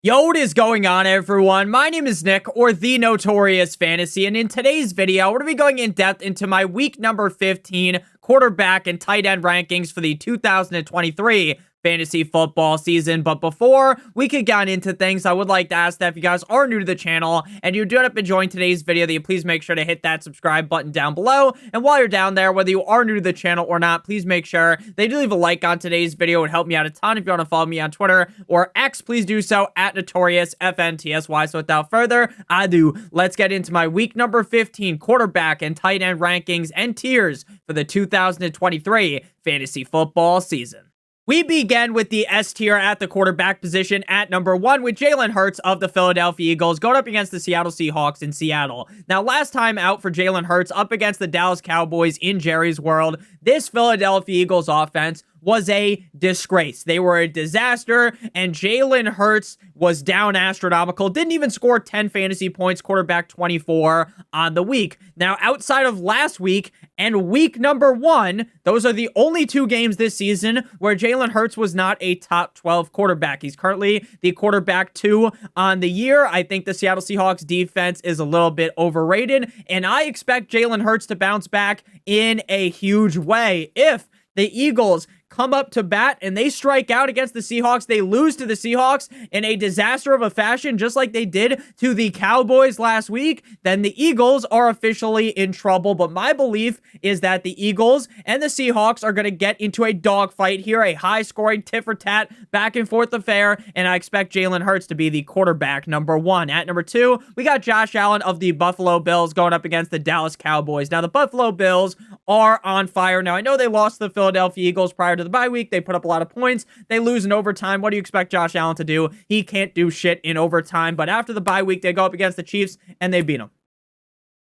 Yo, what is going on, everyone? My name is Nick, or the Notorious Fantasy, and in today's video, we're going to be going in depth into my week number 15 quarterback and tight end rankings for the 2023 fantasy football season. But before we could get into things, I would like to ask that if you guys are new to the channel and you do end up enjoying today's video, that you please make sure to hit that subscribe button down below. And while you're down there, whether you are new to the channel or not, please make sure that you do leave a like on today's video. It would help me out a ton. If you want to follow me on Twitter or X, please do so at NotoriousFantasy. So without further ado, let's get into my week number 15 quarterback and tight end rankings and tiers for the 2023 fantasy football season. We begin with the S tier at the quarterback position at number 1 with Jalen Hurts of the Philadelphia Eagles going up against the Seattle Seahawks in Seattle. Now, last time out for Jalen Hurts up against the Dallas Cowboys in Jerry's World, this Philadelphia Eagles offense was a disgrace. They were a disaster, and Jalen Hurts was down astronomical. Didn't even score 10 fantasy points, quarterback 24 on the week. Now, outside of last week and week number 1, those are the only 2 games this season where Jalen Hurts was not a top 12 quarterback. He's currently the quarterback 2 on the year. I think the Seattle Seahawks defense is a little bit overrated, and I expect Jalen Hurts to bounce back in a huge way. If the Eagles come up to bat and they strike out against the Seahawks, they lose to the Seahawks in a disaster of a fashion, just like they did to the Cowboys last week, then the Eagles are officially in trouble. But my belief is that the Eagles and the Seahawks are going to get into a dogfight here, a high-scoring tit-for-tat, back-and-forth affair, and I expect Jalen Hurts to be the quarterback number 1. At number 2, we got Josh Allen of the Buffalo Bills going up against the Dallas Cowboys. Now, the Buffalo Bills are on fire. Now, I know they lost to the Philadelphia Eagles prior to the bye week. They put up a lot of points. They lose in overtime. What do you expect Josh Allen to do? He can't do shit in overtime. But after the bye week, they go up against the Chiefs and they beat them.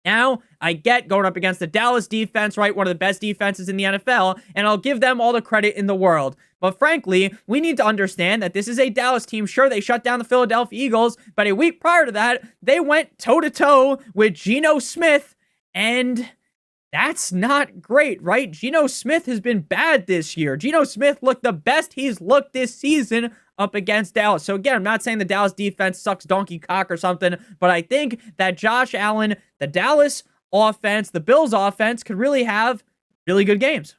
Now, I get going up against the Dallas defense, right? One of the best defenses in the NFL, and I'll give them all the credit in the world. But frankly, we need to understand that this is a Dallas team. Sure, they shut down the Philadelphia Eagles, but a week prior to that, they went toe-to-toe with Geno Smith, and that's not great, right? Geno Smith has been bad this year. Geno Smith looked the best he's looked this season up against Dallas. So again, I'm not saying the Dallas defense sucks donkey cock or something, but I think that Josh Allen, the Dallas offense, the Bills offense could really have really good games.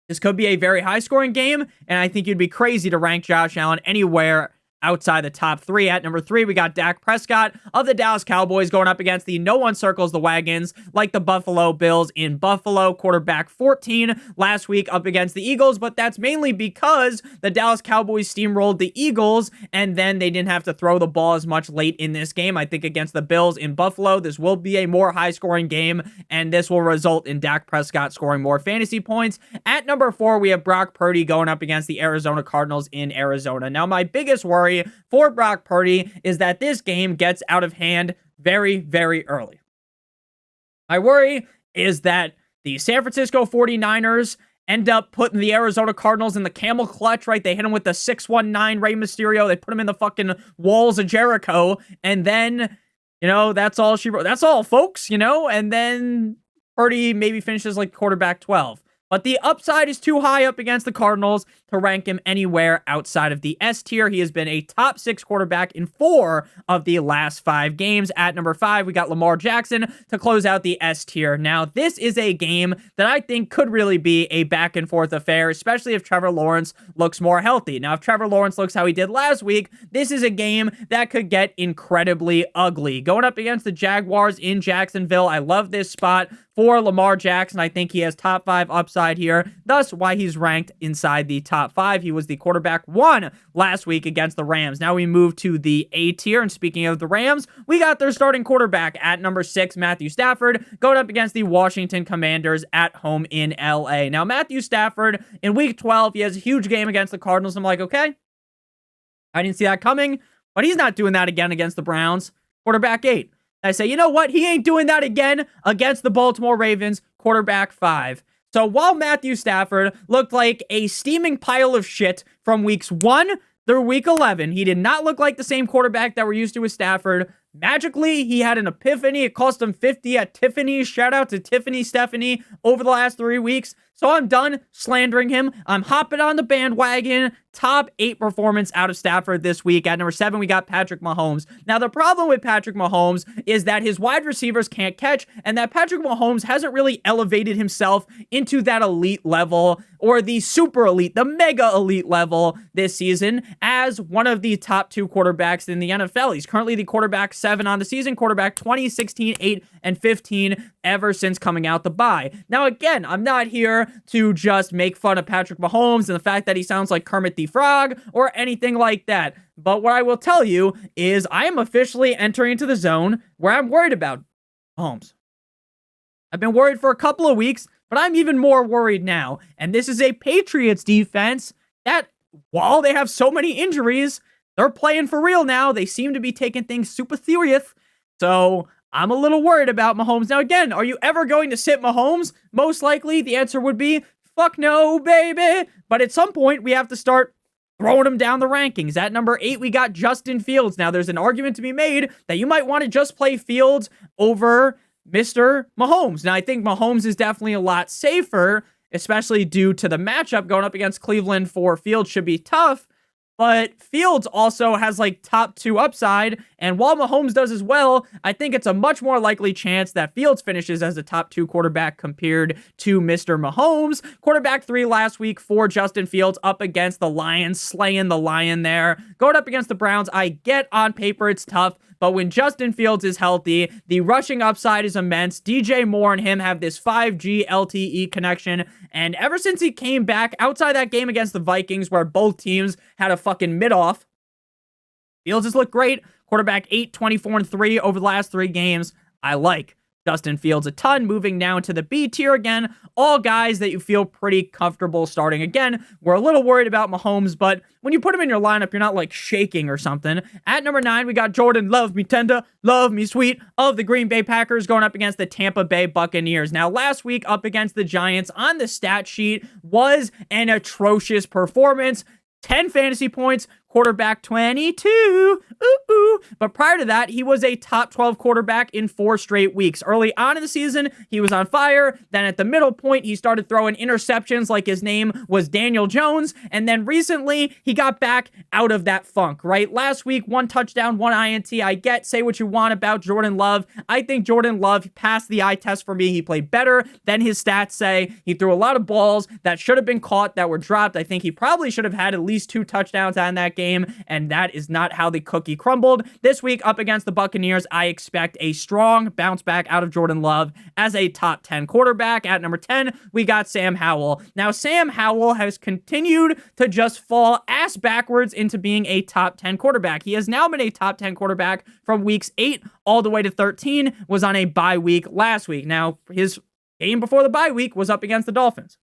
This could be a very high-scoring game, and I think you'd be crazy to rank Josh Allen anywhere outside the top 3. At number 3, we got Dak Prescott of the Dallas Cowboys going up against the no one circles the wagons like the Buffalo Bills in Buffalo. Quarterback 14 last week up against the Eagles, but that's mainly because the Dallas Cowboys steamrolled the Eagles, and then they didn't have to throw the ball as much late in this game. I think against the Bills in Buffalo, this will be a more high-scoring game, and this will result in Dak Prescott scoring more fantasy points. At number 4, we have Brock Purdy going up against the Arizona Cardinals in Arizona. Now, my biggest worry for Brock Purdy is that this game gets out of hand very, very early. My worry is that the San Francisco 49ers end up putting the Arizona Cardinals in the camel clutch, right? They hit him with the 619 Rey Mysterio. They put him in the fucking walls of Jericho. And then, that's all she wrote. That's all, folks, and then Purdy maybe finishes like quarterback 12. But the upside is too high up against the Cardinals to rank him anywhere outside of the S tier. He has been a top 6 quarterback in 4 of the last 5 games. At number 5, we got Lamar Jackson to close out the S tier. Now, this is a game that I think could really be a back and forth affair, especially if Trevor Lawrence looks more healthy. Now, if Trevor Lawrence looks how he did last week, this is a game that could get incredibly ugly. Going up against the Jaguars in Jacksonville, I love this spot for Lamar Jackson. I think he has top 5 upside here, thus why he's ranked inside the top 5. He was the quarterback 1 last week against the Rams. Now we move to the A tier, and speaking of the Rams, we got their starting quarterback at number 6, Matthew Stafford, going up against the Washington Commanders at home in LA. Now, Matthew Stafford, in week 12, he has a huge game against the Cardinals. I'm like, okay, I didn't see that coming, but he's not doing that again against the Browns. Quarterback 8. I say, you know what? He ain't doing that again against the Baltimore Ravens, quarterback 5. So while Matthew Stafford looked like a steaming pile of shit from weeks 1 through week 11, he did not look like the same quarterback that we're used to with Stafford. Magically, he had an epiphany. It cost him 50 at Tiffany's. Shout out to Tiffany Stephanie over the last 3 weeks. So I'm done slandering him. I'm hopping on the bandwagon. Top 8 performance out of Stafford this week. At number 7, we got Patrick Mahomes. Now, the problem with Patrick Mahomes is that his wide receivers can't catch, and that Patrick Mahomes hasn't really elevated himself into that elite level, or the super elite, the mega elite level this season as one of the top 2 quarterbacks in the NFL. He's currently the quarterback 7 on the season, quarterback 20, 16, 8, and 15 ever since coming out the bye. Now, again, I'm not here to just make fun of Patrick Mahomes and the fact that he sounds like Kermit the Frog or anything like that. But what I will tell you is I am officially entering into the zone where I'm worried about Mahomes. I've been worried for a couple of weeks, but I'm even more worried now. And this is a Patriots defense that, while they have so many injuries, they're playing for real now. They seem to be taking things super serious. So I'm a little worried about Mahomes. Now, again, are you ever going to sit Mahomes? Most likely, the answer would be, fuck no, baby. But at some point, we have to start throwing him down the rankings. At number 8, we got Justin Fields. Now, there's an argument to be made that you might want to just play Fields over Mr. Mahomes. Now, I think Mahomes is definitely a lot safer, especially due to the matchup going up against Cleveland for Fields should be tough. But Fields also has like top 2 upside, and while Mahomes does as well, I think it's a much more likely chance that Fields finishes as a top 2 quarterback compared to Mr. Mahomes. Quarterback 3 last week for Justin Fields up against the Lions, slaying the Lion there. Going up against the Browns, I get on paper it's tough, but when Justin Fields is healthy, the rushing upside is immense. DJ Moore and him have this 5G LTE connection, and ever since he came back outside that game against the Vikings where both teams had a fucking mid-off, Fields has looked great. Quarterback 8, 24, and 3 over the last 3 games. I like Justin Fields a ton. Moving down to the B tier again, all guys that you feel pretty comfortable starting. Again, we're a little worried about Mahomes, but when you put him in your lineup, you're not like shaking or something. At number 9, we got Jordan Love Me Tender, Love Me Sweet of the Green Bay Packers going up against the Tampa Bay Buccaneers. Now, last week up against the Giants on the stat sheet was an atrocious performance. 10 fantasy points, quarterback 22. But prior to that, he was a top 12 quarterback in 4 straight weeks. Early on in the season, he was on fire. Then at the middle point, he started throwing interceptions like his name was Daniel Jones. And then recently, he got back out of that funk, right? Last week, 1 touchdown, 1 INT. I get, say what you want about Jordan Love. I think Jordan Love passed the eye test for me. He played better than his stats say. He threw a lot of balls that should have been caught that were dropped. I think he probably should have had at least 2 touchdowns on that game, and that is not how the cookie crumbled. This week up against the Buccaneers, I expect a strong bounce back out of Jordan Love as a top 10 quarterback. At number 10, we got Sam Howell. Now, Sam Howell has continued to just fall ass backwards into being a top 10 quarterback. He has now been a top 10 quarterback from weeks 8 all the way to 13, was on a bye week last week. Now, his game before the bye week was up against the Dolphins.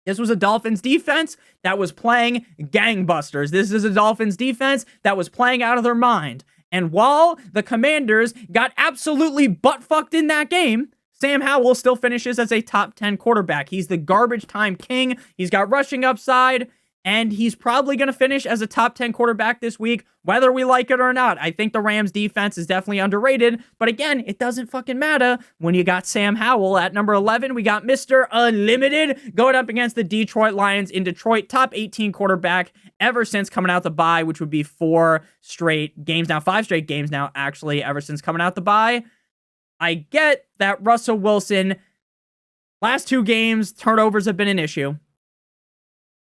This was a Dolphins defense that was playing gangbusters. This is a Dolphins defense that was playing out of their mind. And while the Commanders got absolutely butt-fucked in that game, Sam Howell still finishes as a top 10 quarterback. He's the garbage time king. He's got rushing upside, and he's probably going to finish as a top 10 quarterback this week, whether we like it or not. I think the Rams defense is definitely underrated, but again, it doesn't fucking matter when you got Sam Howell. At number 11, we got Mr. Unlimited going up against the Detroit Lions in Detroit, top 18 quarterback ever since coming out the bye, which would be 4 straight games now, 5 straight games now, actually, ever since coming out the bye. I get that Russell Wilson, last 2 games, turnovers have been an issue.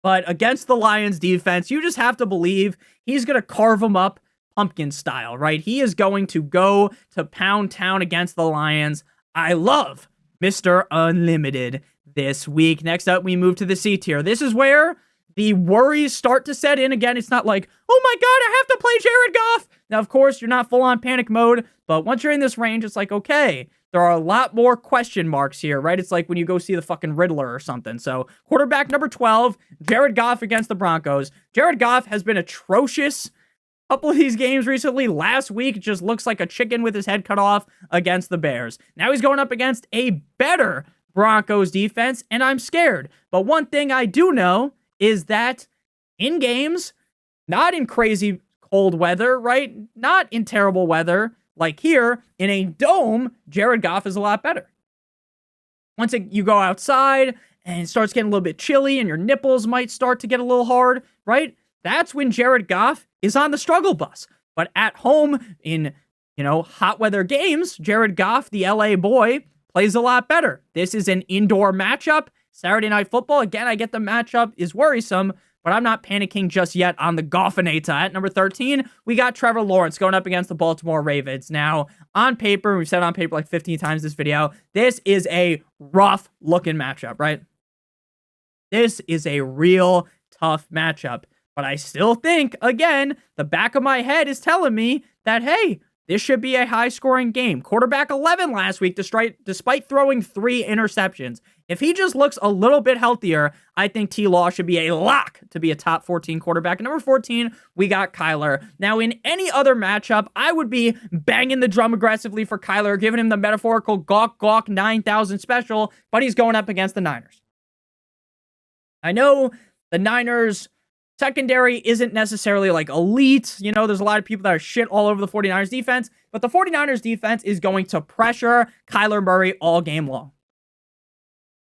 But against the Lions defense, you just have to believe he's going to carve them up pumpkin style, right? He is going to go to pound town against the Lions. I love Mr. Unlimited this week. Next up, we move to the C tier. This is where the worries start to set in. Again, it's not like, oh my God, I have to play Jared Goff. Now, of course, you're not full on panic mode, but once you're in this range, it's like, okay, there are a lot more question marks here, right? It's like when you go see the fucking Riddler or something. So quarterback number 12, Jared Goff against the Broncos. Jared Goff has been atrocious a couple of these games recently. Last week just looks like a chicken with his head cut off against the Bears. Now he's going up against a better Broncos defense, and I'm scared. But one thing I do know is that in games, not in crazy cold weather, right? Not in terrible weather, like here, in a dome, Jared Goff is a lot better. Once you go outside and it starts getting a little bit chilly and your nipples might start to get a little hard, right? That's when Jared Goff is on the struggle bus. But at home in, hot weather games, Jared Goff, the LA boy, plays a lot better. This is an indoor matchup. Saturday Night Football, again, I get the matchup is worrisome, but I'm not panicking just yet on the Goffinator. At number 13, we got Trevor Lawrence going up against the Baltimore Ravens. Now, on paper, we've said on paper like 15 times this video, this is a rough-looking matchup, right? This is a real tough matchup. But I still think, again, the back of my head is telling me that, hey, this should be a high-scoring game. Quarterback 11 last week, despite throwing 3 interceptions. If he just looks a little bit healthier, I think T-Law should be a lock to be a top 14 quarterback. At number 14, we got Kyler. Now, in any other matchup, I would be banging the drum aggressively for Kyler, giving him the metaphorical gawk gawk 9,000 special, but he's going up against the Niners. I know the Niners secondary isn't necessarily like elite. There's a lot of people that are shit all over the 49ers defense, but the 49ers defense is going to pressure Kyler Murray all game long.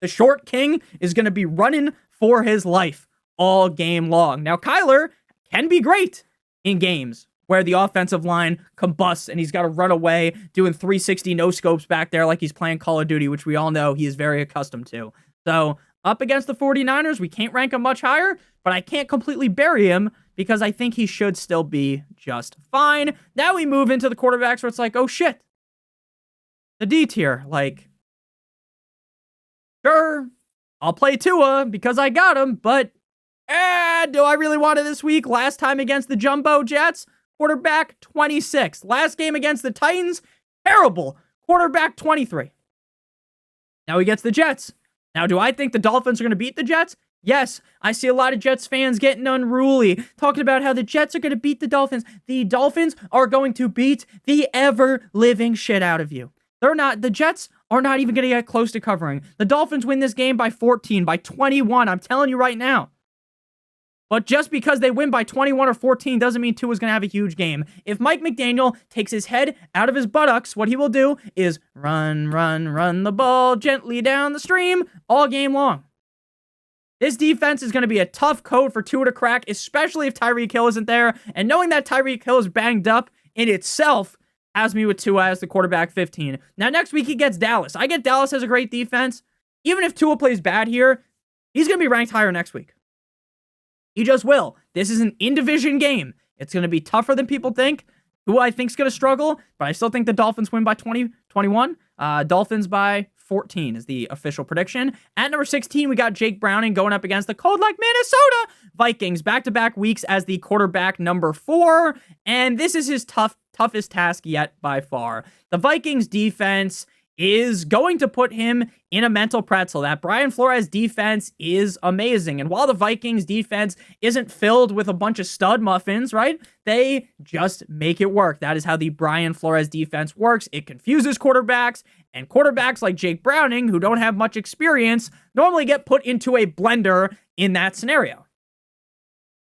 The short king is going to be running for his life all game long. Now, Kyler can be great in games where the offensive line combusts and he's got to run away doing 360 no-scopes back there like he's playing Call of Duty, which we all know he is very accustomed to. So, up against the 49ers, we can't rank him much higher, but I can't completely bury him because I think he should still be just fine. Now we move into the quarterbacks where it's like, oh shit. The D tier, sure, I'll play Tua because I got him, but do I really want it this week? Last time against the Jumbo Jets, quarterback 26. Last game against the Titans, terrible. Quarterback 23. Now he gets the Jets. Now, do I think the Dolphins are going to beat the Jets? Yes, I see a lot of Jets fans getting unruly, talking about how the Jets are going to beat the Dolphins. The Dolphins are going to beat the ever-living shit out of you. The Jets are not even going to get close to covering. The Dolphins win this game by 14, by 21, I'm telling you right now. But just because they win by 21 or 14 doesn't mean Tua's going to have a huge game. If Mike McDaniel takes his head out of his buttocks, what he will do is run the ball gently down the stream all game long. This defense is going to be a tough code for Tua to crack, especially if Tyreek Hill isn't there. And knowing that Tyreek Hill is banged up in itself has me with Tua as the quarterback 15. Now, next week he gets Dallas. I get Dallas as a great defense. Even if Tua plays bad here, he's going to be ranked higher next week. He just will. This is an in-division game. It's going to be tougher than people think. Who I think is going to struggle, but I still think the Dolphins win by 21. Dolphins by 14 is the official prediction. At number 16, we got Jake Browning going up against the cold-like Minnesota Vikings. Back-to-back weeks as the quarterback number 4, and this is his toughest task yet by far. The Vikings defense is going to put him in a mental pretzel. That Brian Flores defense is amazing. And while the Vikings defense isn't filled with a bunch of stud muffins, right? They just make it work. That is how the Brian Flores defense works. It confuses quarterbacks, and quarterbacks like Jake Browning, who don't have much experience, normally get put into a blender in that scenario.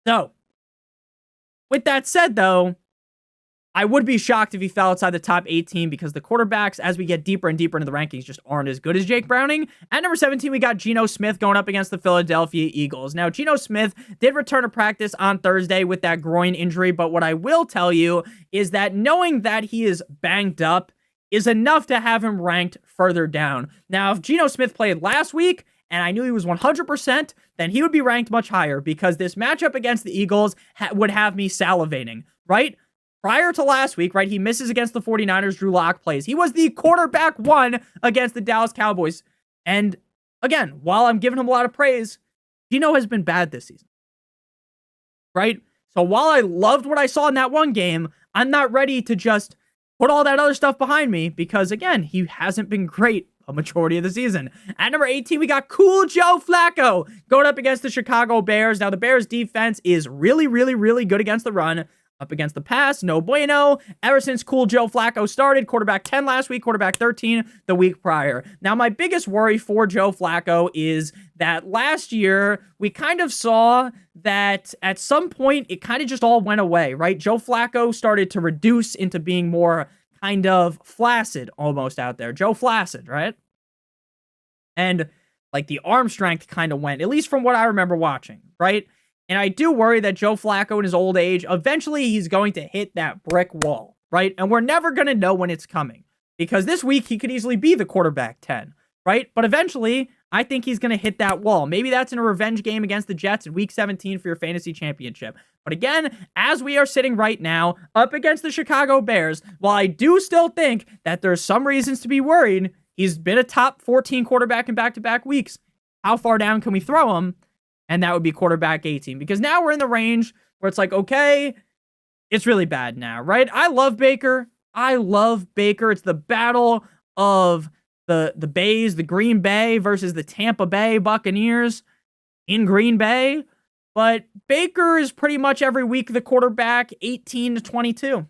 So, with that said, though, I would be shocked if he fell outside the top 18 because the quarterbacks, as we get deeper and deeper into the rankings, just aren't as good as Jake Browning. At number 17, we got Geno Smith going up against the Philadelphia Eagles. Now, Geno Smith did return to practice on Thursday with that groin injury, but what I will tell you is that knowing that he is banged up is enough to have him ranked further down. Now, if Geno Smith played last week, and I knew he was 100%, then he would be ranked much higher because this matchup against the Eagles would have me salivating, right? Prior to last week, right, he misses against the 49ers, Drew Lock plays. He was the quarterback 1 against the Dallas Cowboys. And again, while I'm giving him a lot of praise, Geno has been bad this season, right? So while I loved what I saw in that one game, I'm not ready to just put all that other stuff behind me because, again, he hasn't been great a majority of the season. At number 18, we got Cool Joe Flacco going up against the Chicago Bears. Now, the Bears defense is really, really, really good against the run. Up against the pass, no bueno. Ever since Cool Joe Flacco started, quarterback 10 last week, quarterback 13 the week prior. Now, my biggest worry for Joe Flacco is that last year, we kind of saw that at some point, it kind of just all went away, right? Joe Flacco started to reduce into being more kind of flaccid almost out there. Joe Flaccid, right? And Like the arm strength kind of went, at least from what I remember watching, right? And I do worry that Joe Flacco in his old age, eventually he's going to hit that brick wall, right? And we're never going to know when it's coming because this week he could easily be the quarterback 10, right? But eventually, I think he's going to hit that wall. Maybe that's in a revenge game against the Jets in week 17 for your fantasy championship. But again, as we are sitting right now up against the Chicago Bears, while I do still think that there's some reasons to be worried, he's been a top 14 quarterback in back-to-back weeks. How far down can we throw him? And that would be quarterback 18. Because now we're in the range where it's like, okay, it's really bad now, right? I love Baker. It's the battle of the Bays, the Green Bay versus the Tampa Bay Buccaneers in Green Bay. But Baker is pretty much every week the quarterback 18 to 22.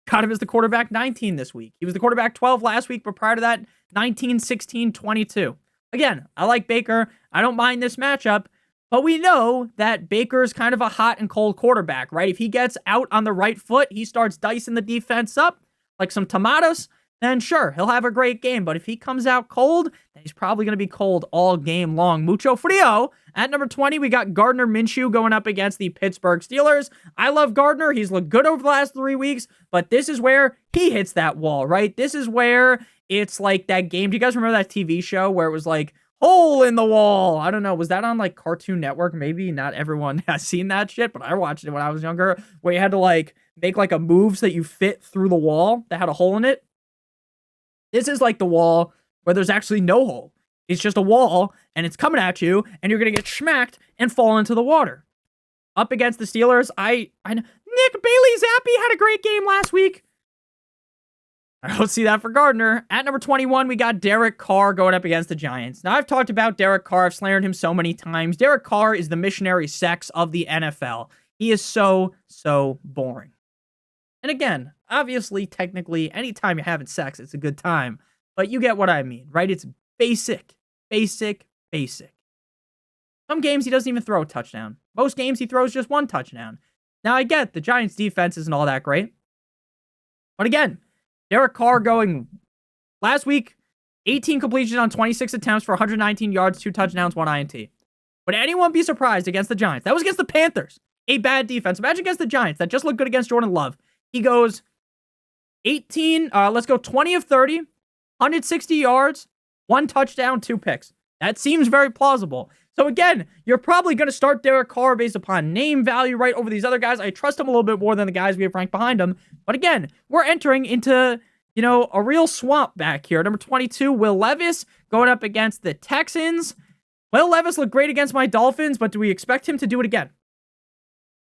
Got him as the quarterback 19 this week. He was the quarterback 12 last week, but prior to that, 19, 16, 22. Again, I like Baker. I don't mind this matchup, but we know that Baker is kind of a hot and cold quarterback, right? If he gets out on the right foot, he starts dicing the defense up like some tomatoes, then sure, he'll have a great game. But if he comes out cold, then he's probably going to be cold all game long. Mucho frio. At number 20, we got Gardner Minshew going up against the Pittsburgh Steelers. I love Gardner. He's looked good over the last 3 weeks, but this is where he hits that wall, right? This is where it's like that game. Do you guys remember that TV show where it was like, hole in the wall? I don't know. Was that on like Cartoon Network? Maybe not everyone has seen that shit, but I watched it when I was younger, where you had to like make like a move so that you fit through the wall that had a hole in it. This is like the wall where there's actually no hole. It's just a wall, and it's coming at you, and you're going to get smacked and fall into the water. Up against the Steelers, Nick Bailey Zappi had a great game last week. I don't see that for Gardner. At number 21, we got Derek Carr going up against the Giants. Now, I've talked about Derek Carr. I've slandered him so many times. Derek Carr is the missionary sex of the NFL. He is so boring. And again, obviously, technically, anytime you're having sex, it's a good time. But you get what I mean, right? It's basic. Some games, he doesn't even throw a touchdown. Most games, he throws just one touchdown. Now, I get the Giants' defense isn't all that great. But again, Derek Carr going last week, 18 completions on 26 attempts for 119 yards, 2 touchdowns, 1 INT. Would anyone be surprised against the Giants? That was against the Panthers. A bad defense. Imagine against the Giants that just looked good against Jordan Love. He goes 20 of 30, 160 yards, 1 touchdown, 2 picks. That seems very plausible. So again, you're probably going to start Derek Carr based upon name value right over these other guys. I trust him a little bit more than the guys we have ranked behind him. But again, we're entering into, a real swamp back here. Number 22, Will Levis going up against the Texans. Will Levis looked great against my Dolphins, but do we expect him to do it again?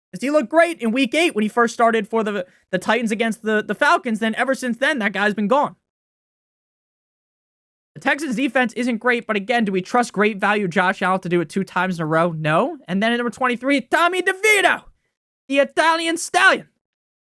Because he looked great in week 8 when he first started for the Titans against the Falcons. Then ever since then, that guy's been gone. The Texans defense isn't great, but again, do we trust great value Josh Allen to do it 2 times in a row? No. And then at number 23, Tommy DeVito, the Italian stallion,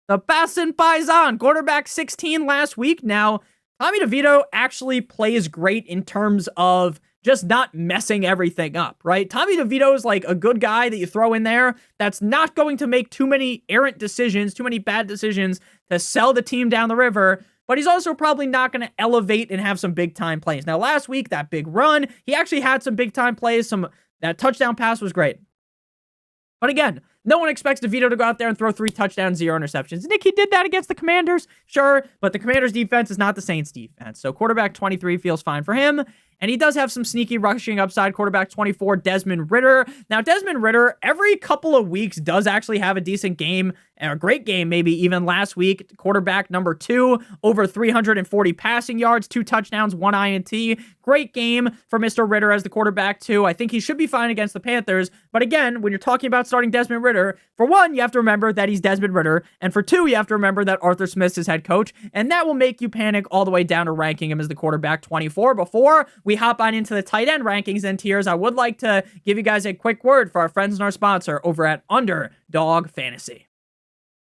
the Bassin Paisan, quarterback 16 last week. Now, Tommy DeVito actually plays great in terms of just not messing everything up, right? Tommy DeVito is like a good guy that you throw in there that's not going to make too many errant decisions, too many bad decisions to sell the team down the river, but he's also probably not going to elevate and have some big-time plays. Now, last week, that big run, he actually had some big-time plays. That touchdown pass was great. But again, no one expects DeVito to go out there and throw 3 touchdowns, 0 interceptions. Nick, he did that against the Commanders, sure, but the Commanders' defense is not the Saints' defense. So quarterback 23 feels fine for him. And he does have some sneaky rushing upside. Quarterback 24, Desmond Ridder. Now, Desmond Ridder, every couple of weeks, does actually have a decent game, or a great game, maybe even last week. Quarterback number 2, over 340 passing yards, 2 touchdowns, 1 INT. Great game for Mr. Ridder as the quarterback, too. I think he should be fine against the Panthers. But again, when you're talking about starting Desmond Ridder, for one, you have to remember that he's Desmond Ridder. And for 2, you have to remember that Arthur Smith's his head coach. And that will make you panic all the way down to ranking him as the quarterback 24. Before we hop on into the tight end rankings and tiers, I would like to give you guys a quick word for our friends and our sponsor over at Underdog Fantasy.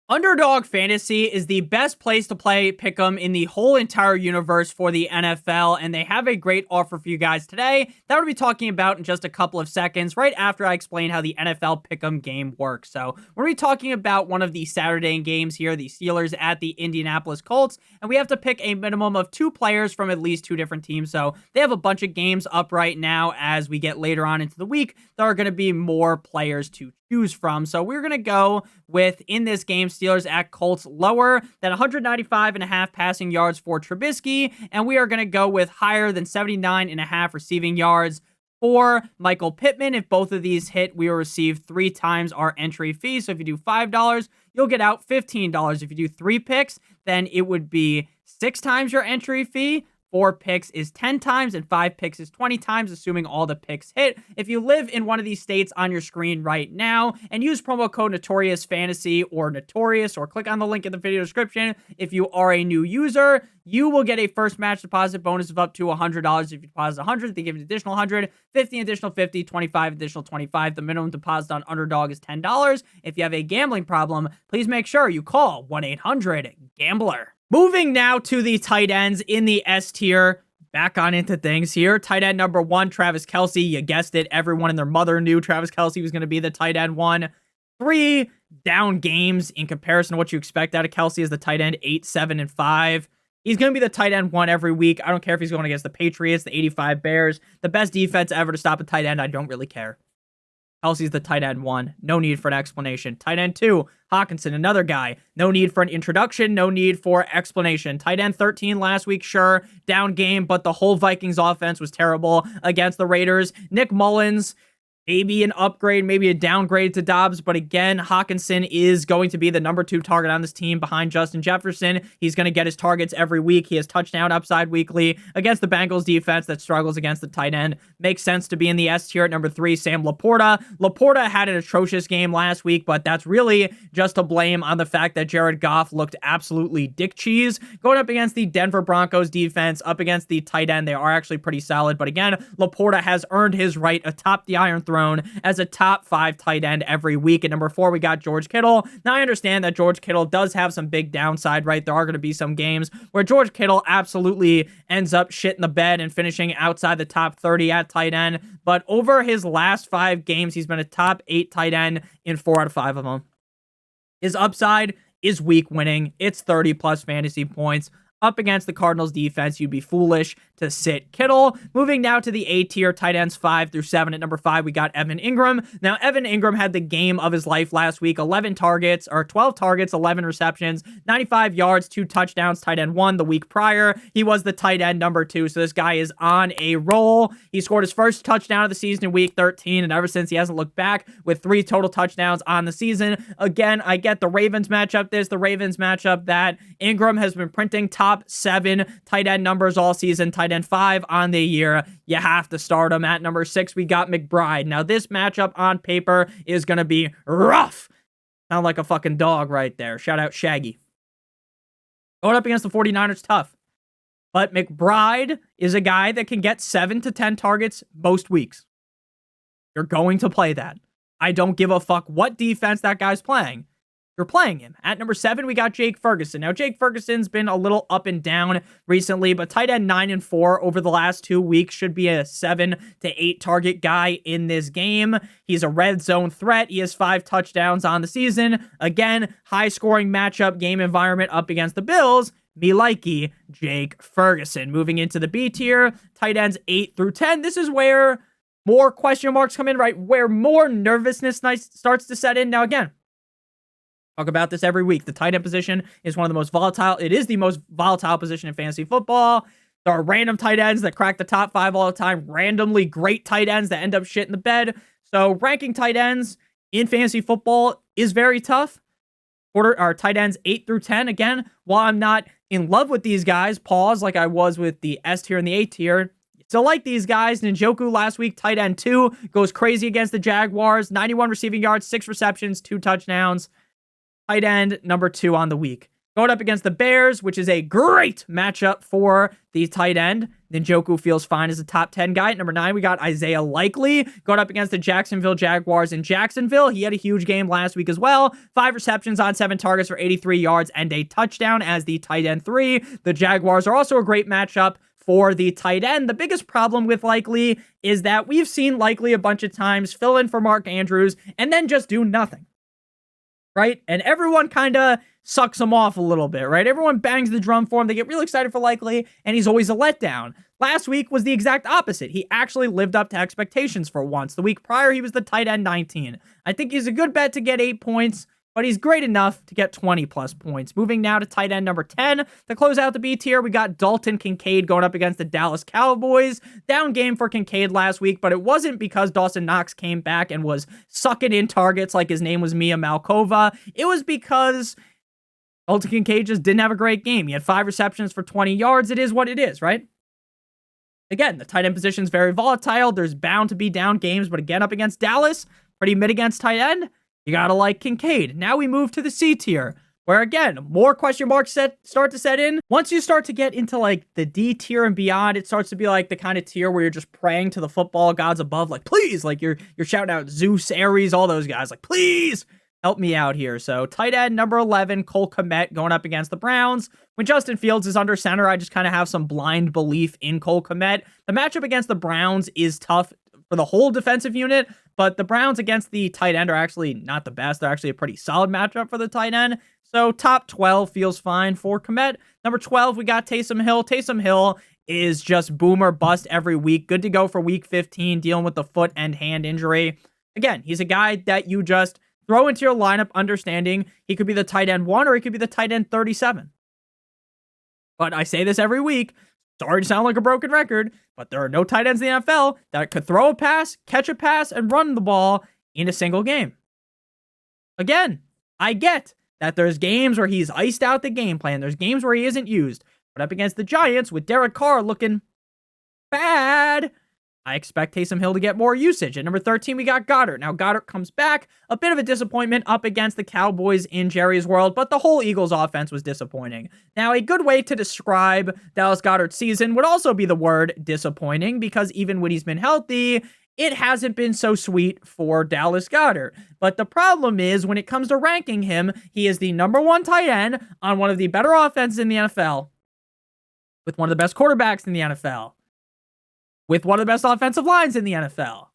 Underdog Fantasy is the best place to play Pick'em in the whole entire universe for the NFL, and they have a great offer for you guys today that we'll be talking about in just a couple of seconds, right after I explain how the NFL Pick'em game works. So we're going to be talking about one of the Saturday games here, the Steelers at the Indianapolis Colts, and we have to pick a minimum of 2 players from at least 2 different teams. So they have a bunch of games up right now. As we get later on into the week, there are going to be more players to choose from. So we're going to go with, in this game, Steelers at Colts, lower than 195.5 passing yards for Trubisky, and we are going to go with higher than 79.5 receiving yards for Michael Pittman. If both of these hit, we will receive 3 times our entry fee. So if you do $5, you'll get out $15. If you do 3 picks, then it would be 6 times your entry fee. 4 picks is 10 times, and 5 picks is 20 times, assuming all the picks hit. If you live in one of these states on your screen right now and use promo code NotoriousFantasy or Notorious, or click on the link in the video description, if you are a new user, you will get a first match deposit bonus of up to $100. If you deposit $100, they give you an additional $100, $50 additional $50, $25 additional $25. The minimum deposit on Underdog is $10. If you have a gambling problem, please make sure you call 1-800-GAMBLER. Moving now to the tight ends in the S tier. Back on into things here. Tight end number 1, Travis Kelce. You guessed it. Everyone and their mother knew Travis Kelce was going to be the tight end 1. 3 down games in comparison to what you expect out of Kelce as the tight end, 8, 7, and 5. He's going to be the tight end 1 every week. I don't care if he's going against the Patriots, the 85 Bears, the best defense ever to stop a tight end. I don't really care. Kelce's the tight end 1. No need for an explanation. Tight end 2, Hawkinson, another guy. No need for an introduction. No need for explanation. Tight end 13 last week, sure. Down game, but the whole Vikings offense was terrible against the Raiders. Nick Mullins, maybe an upgrade, maybe a downgrade to Dobbs, but again, Hawkinson is going to be the number 2 target on this team behind Justin Jefferson. He's going to get his targets every week. He has touchdown upside weekly against the Bengals defense that struggles against the tight end. Makes sense to be in the S tier at number 3, Sam Laporta. Laporta had an atrocious game last week, but that's really just to blame on the fact that Jared Goff looked absolutely dick cheese going up against the Denver Broncos defense, up against the tight end. They are actually pretty solid, but again, Laporta has earned his right atop the Iron Throne as a top 5 tight end every week. At number 4, we got George Kittle. Now, I understand that George Kittle does have some big downside, right? There are going to be some games where George Kittle absolutely ends up shitting the bed and finishing outside the top 30 at tight end. But over his last 5 games, he's been a top 8 tight end in 4 out of 5 of them. His upside is week winning. It's 30 plus fantasy points. Up against the Cardinals defense, you'd be foolish to sit Kittle. Moving now to the A tier, tight ends 5 through 7. At number 5, we got Evan Ingram. Now, Evan Ingram had the game of his life last week. 12 targets, 11 receptions, 95 yards, 2 touchdowns, tight end 1. The week prior, he was the tight end number 2. So this guy is on a roll. He scored his first touchdown of the season in week 13, and ever since he hasn't looked back with 3 total touchdowns on the season. Again, I get the Ravens matchup the Ravens matchup that. Ingram has been printing top 7 tight end numbers all season, tight end 5 on the year. You have to start him. At number 6, we got McBride. Now, this matchup on paper is going to be rough. Sound like a fucking dog right there. Shout out Shaggy. Going up against the 49ers, tough. But McBride is a guy that can get 7 to 10 targets most weeks. You're going to play that. I don't give a fuck what defense that guy's playing. You're playing him. At number 7, we got Jake Ferguson. Now, Jake Ferguson's been a little up and down recently, but tight end 9 and 4 over the last 2 weeks should be a 7 to 8 target guy in this game. He's a red zone threat. He has 5 touchdowns on the season. Again, high scoring matchup game environment up against the Bills. Me likey Jake Ferguson. Moving into the B tier, tight ends 8 through 10. This is where more question marks come in, right? Where more nervousness starts to set in. Now, again, talk about this every week. The tight end position is one of the most volatile. It is the most volatile position in fantasy football. There are random tight ends that crack the top 5 all the time. Randomly great tight ends that end up shit in the bed. So ranking tight ends in fantasy football is very tough. Our tight ends 8 through 10. Again, while I'm not in love with these guys, pause, like I was with the S tier and the A tier, still like these guys. Njoku last week, tight end 2, goes crazy against the Jaguars. 91 receiving yards, 6 receptions, 2 touchdowns. Tight end number 2 on the week. Going up against the Bears, which is a great matchup for the tight end. Njoku feels fine as a top 10 guy. At number 9, we got Isaiah Likely going up against the Jacksonville Jaguars in Jacksonville. He had a huge game last week as well. 5 receptions on 7 targets for 83 yards and a touchdown as the tight end 3. The Jaguars are also a great matchup for the tight end. The biggest problem with Likely is that we've seen Likely a bunch of times fill in for Mark Andrews and then just do nothing, right? And everyone kind of sucks him off a little bit, right? Everyone bangs the drum for him. They get really excited for Likely, and he's always a letdown. Last week was the exact opposite. He actually lived up to expectations for once. The week prior, he was the tight end 19. I think he's a good bet to get 8 points, but he's great enough to get 20-plus points. Moving now to tight end number 10. To close out the B tier, we got Dalton Kincaid going up against the Dallas Cowboys. Down game for Kincaid last week, but it wasn't because Dawson Knox came back and was sucking in targets like his name was Mia Malkova. It was because Dalton Kincaid just didn't have a great game. He had 5 receptions for 20 yards. It is what it is, right? Again, the tight end position is very volatile. There's bound to be down games, but again, up against Dallas, pretty mid against tight end. You gotta like Kincaid. Now we move to the C tier, where again, more question marks start to set in. Once you start to get into like the D tier and beyond, it starts to be like the kind of tier where you're just praying to the football gods above, like, please, like you're shouting out Zeus, Ares, all those guys, like, please help me out here. So tight end number 11, Cole Kmet going up against the Browns. When Justin Fields is under center, I just kind of have some blind belief in Cole Kmet. The matchup against the Browns is tough for the whole defensive unit, but the Browns against the tight end are actually not the best. They're actually a pretty solid matchup for the tight end. So top 12 feels fine for Kmet. Number 12, we got Taysom Hill. Taysom Hill is just boom or bust every week. Good to go for week 15, dealing with the foot and hand injury. Again, he's a guy that you just throw into your lineup understanding he could be the tight end 1 or he could be the tight end 37. But I say this every week. Sorry to sound like a broken record, but there are no tight ends in the NFL that could throw a pass, catch a pass, and run the ball in a single game. Again, I get that there's games where he's iced out the game plan. There's games where he isn't used. But up against the Giants with Derek Carr looking bad, I expect Taysom Hill to get more usage. At number 13, we got Goddard. Now, Goddard comes back. A bit of a disappointment up against the Cowboys in Jerry's world, but the whole Eagles offense was disappointing. Now, a good way to describe Dallas Goedert's season would also be the word disappointing, because even when he's been healthy, it hasn't been so sweet for Dallas Goedert. But the problem is, when it comes to ranking him, he is the number 1 tight end on one of the better offenses in the NFL, with one of the best quarterbacks in the NFL, with one of the best offensive lines in the NFL.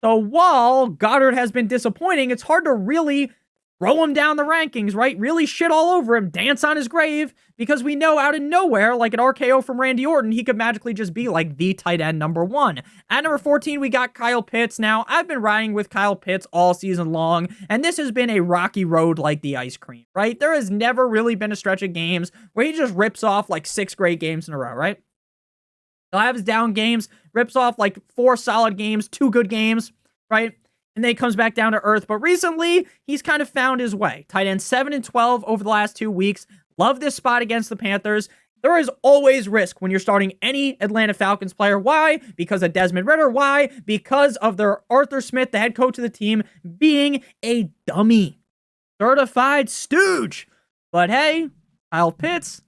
So while Goddard has been disappointing, it's hard to really throw him down the rankings, right? Really shit all over him, dance on his grave, because we know out of nowhere, like an RKO from Randy Orton, he could magically just be like the tight end number 1. At number 14, we got Kyle Pitts. Now, I've been riding with Kyle Pitts all season long, and this has been a rocky road like the ice cream, right? There has never really been a stretch of games where he just rips off like 6 great games in a row, right? He'll have his down games, rips off like 4 solid games, 2 good games, right? And then he comes back down to earth. But recently, he's kind of found his way. Tight end 7 and 12 over the last 2 weeks. Love this spot against the Panthers. There is always risk when you're starting any Atlanta Falcons player. Why? Because of Desmond Ridder. Why? Because of their Arthur Smith, the head coach of the team, being a dummy. Certified stooge. But hey, Kyle Pitts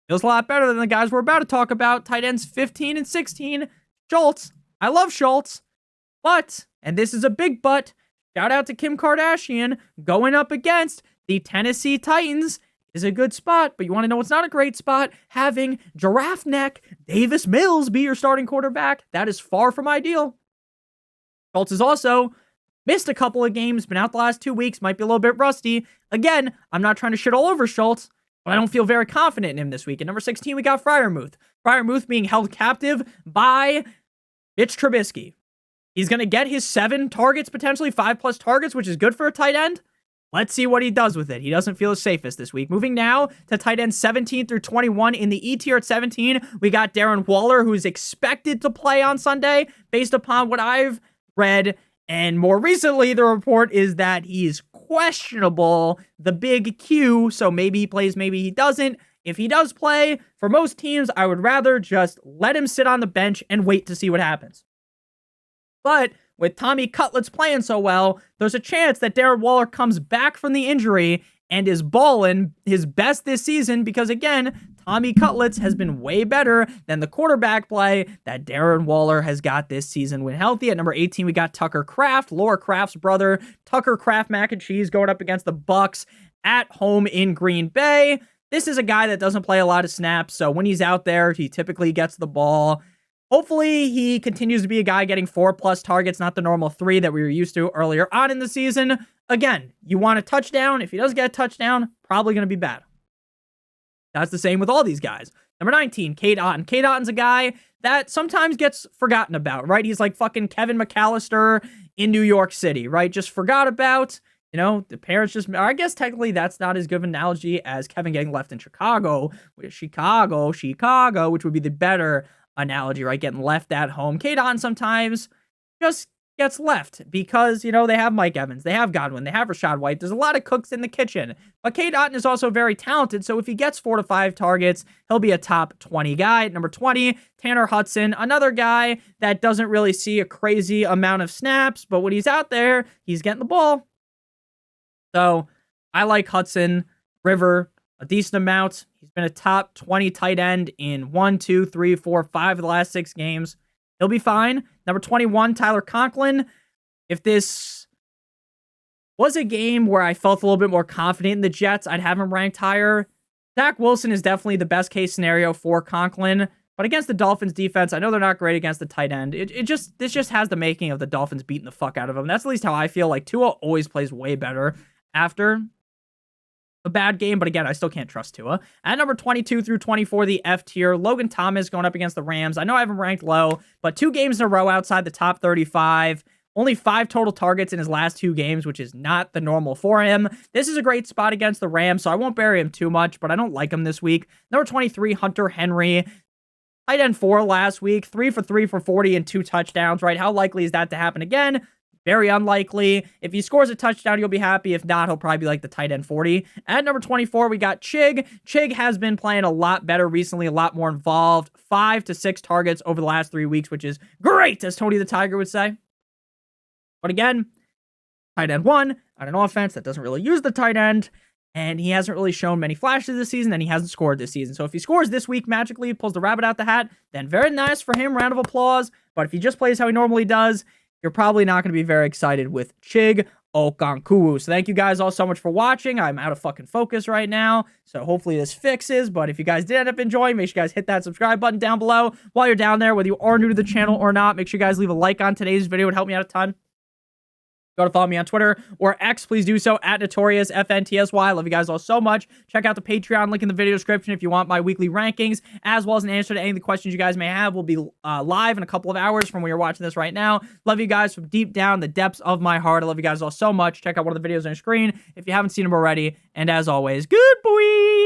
feels a lot better than the guys we're about to talk about. Tight ends 15 and 16. Schultz. I love Schultz. But, and this is a big but, shout out to Kim Kardashian, going up against the Tennessee Titans is a good spot. But you want to know what's not a great spot? Having giraffe neck Davis Mills be your starting quarterback. That is far from ideal. Schultz has also missed a couple of games, been out the last 2 weeks, might be a little bit rusty. Again, I'm not trying to shit all over Schultz, but I don't feel very confident in him this week. At number 16, we got Freiermuth. Freiermuth being held captive by Mitch Trubisky. He's going to get his 7 targets, potentially 5+ targets, which is good for a tight end. Let's see what he does with it. He doesn't feel as safest this week. Moving now to tight end 17 through 21. In the E tier at 17, we got Darren Waller, who's expected to play on Sunday based upon what I've read. And more recently, the report is that he's questionable, the big Q, so maybe he plays, maybe he doesn't. If he does play, for most teams, I would rather just let him sit on the bench and wait to see what happens. But with Tommy Cutlets playing so well, there's a chance that Darren Waller comes back from the injury and is balling his best this season because, again, Tommy Cutlets has been way better than the quarterback play that Darren Waller has got this season when healthy. At number 18, we got Tucker Kraft, Laura Kraft's brother. Tucker Kraft mac and cheese going up against the Bucks at home in Green Bay. This is a guy that doesn't play a lot of snaps, so when he's out there, he typically gets the ball. Hopefully, he continues to be a guy getting 4+ targets, not the normal 3 that we were used to earlier on in the season. Again, you want a touchdown. If he doesn't get a touchdown, probably going to be bad. That's the same with all these guys. Number 19, Cade Otton. Cade Otton's a guy that sometimes gets forgotten about, right? He's like fucking Kevin McAllister in New York City, right? Just forgot about. You know, the parents just, I guess technically that's not as good of an analogy as Kevin getting left in Chicago, which would be the better analogy, right? Getting left at home. Cade Otton sometimes just gets left because, you know, they have Mike Evans, they have Godwin, they have Rachaad White. There's a lot of cooks in the kitchen, but Cade Otton is also very talented. So if he gets 4 to 5 targets, he'll be a top 20 guy. Number 20, Tanner Hudson, another guy that doesn't really see a crazy amount of snaps, but when he's out there, he's getting the ball. So I like Hudson River a decent amount. He's been a top 20 tight end in 1, 2, 3, 4, 5 of the last 6 games. He'll be fine. Number 21, Tyler Conklin. If this was a game where I felt a little bit more confident in the Jets, I'd have him ranked higher. Zach Wilson is definitely the best case scenario for Conklin. But against the Dolphins defense, I know they're not great against the tight end. This just has the making of the Dolphins beating the fuck out of them. That's at least how I feel. Like Tua always plays way better after a bad game, but again, I still can't trust Tua. At number 22 through 24, the F tier, Logan Thomas going up against the Rams. I know I have him ranked low, but 2 games in a row outside the top 35. Only 5 total targets in his last 2 games, which is not the normal for him. This is a great spot against the Rams, so I won't bury him too much, but I don't like him this week. Number 23, Hunter Henry. Tight end 4 last week, 3 for 3 for 40 and 2 touchdowns, right? How likely is that to happen again? Very unlikely. If he scores a touchdown, you'll be happy. If not, he'll probably be like the tight end 40. At number 24, we got Chig. Chig has been playing a lot better recently, a lot more involved. 5 to 6 targets over the last 3 weeks, which is great, as Tony the Tiger would say. But again, tight end 1 on an offense that doesn't really use the tight end, and he hasn't really shown many flashes this season, and he hasn't scored this season. So if he scores this week magically, pulls the rabbit out the hat, then very nice for him, round of applause. But if he just plays how he normally does, you're probably not going to be very excited with Chig Okonkwo. So thank you guys all so much for watching. I'm out of fucking focus right now, so hopefully this fixes. But if you guys did end up enjoying, make sure you guys hit that subscribe button down below. While you're down there, whether you are new to the channel or not, make sure you guys leave a like on today's video. It would help me out a ton. Go to follow me on Twitter or X, please do so, at NotoriousFantasy. Love you guys all so much. Check out the Patreon link in the video description if you want my weekly rankings, as well as an answer to any of the questions you guys may have. We'll be live in a couple of hours from when you're watching this right now. Love you guys from deep down the depths of my heart. I love you guys all so much. Check out one of the videos on your screen if you haven't seen them already. And as always, good boy!